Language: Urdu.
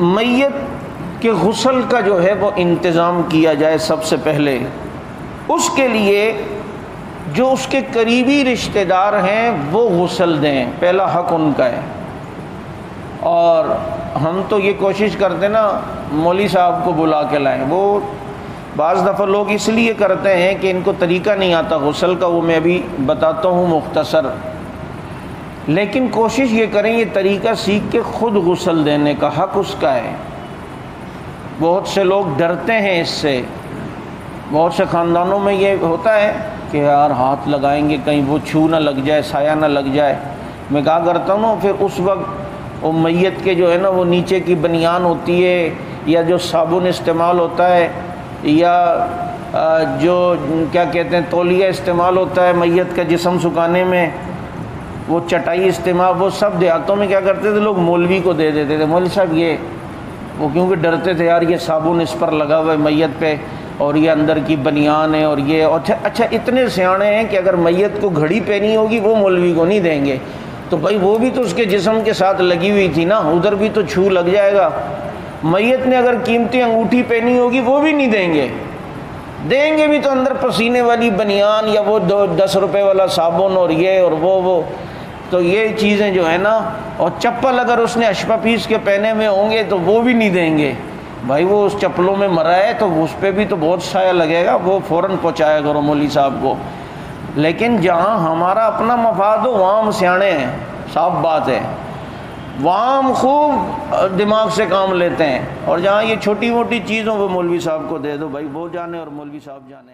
میت کے غسل کا جو ہے وہ انتظام کیا جائے سب سے پہلے. اس کے لیے جو اس کے قریبی رشتہ دار ہیں وہ غسل دیں، پہلا حق ان کا ہے. اور ہم تو یہ کوشش کرتے نا مولوی صاحب کو بلا کے لائیں. وہ بعض دفعہ لوگ اس لیے کرتے ہیں کہ ان کو طریقہ نہیں آتا غسل کا، وہ میں ابھی بتاتا ہوں مختصر. لیکن کوشش یہ کریں یہ طریقہ سیکھ کے خود غسل دینے کا حق اس کا ہے. بہت سے لوگ ڈرتے ہیں اس سے. بہت سے خاندانوں میں یہ ہوتا ہے کہ یار ہاتھ لگائیں گے کہیں وہ چھو نہ لگ جائے، سایہ نہ لگ جائے. میں کہا کرتا ہوں نا، پھر اس وقت وہ میت کے جو ہے نا وہ نیچے کی بنیان ہوتی ہے، یا جو صابن استعمال ہوتا ہے، یا جو کیا کہتے ہیں تولیہ استعمال ہوتا ہے میت کا جسم سکھانے میں، وہ چٹائی استعمال، وہ سب دیہاتوں میں کیا کرتے تھے لوگ مولوی کو دے دیتے تھے. مولوی صاحب یہ، وہ کیونکہ ڈرتے تھے یار یہ صابن اس پر لگا ہوا ہے میت پہ، اور یہ اندر کی بنیان ہے، اور یہ اچھا اتنے سیانے ہیں کہ اگر میت کو گھڑی پہنی ہوگی وہ مولوی کو نہیں دیں گے. تو بھائی وہ بھی تو اس کے جسم کے ساتھ لگی ہوئی تھی نا، ادھر بھی تو چھو لگ جائے گا. میت نے اگر قیمتی انگوٹھی پہنی ہوگی وہ بھی نہیں دیں گے. دیں گے بھی تو اندر پسینے والی بنیان، یا وہ 10 روپے والا صابن، اور یہ اور وہ تو یہ چیزیں جو ہے نا. اور چپل اگر اس نے اشپا پیس کے پہنے ہوئے ہوں گے تو وہ بھی نہیں دیں گے. بھائی وہ اس چپلوں میں مرا ہے تو اس پہ بھی تو بہت سایہ لگے گا، وہ فوراً پہنچایا کرو مولوی صاحب کو. لیکن جہاں ہمارا اپنا مفاد ہو وہاں ہم سیانے ہیں، صاف بات ہے، وہاں ہم خوب دماغ سے کام لیتے ہیں. اور جہاں یہ چھوٹی موٹی چیز ہو وہ مولوی صاحب کو دے دو، بھائی وہ جانے اور مولوی صاحب جانے.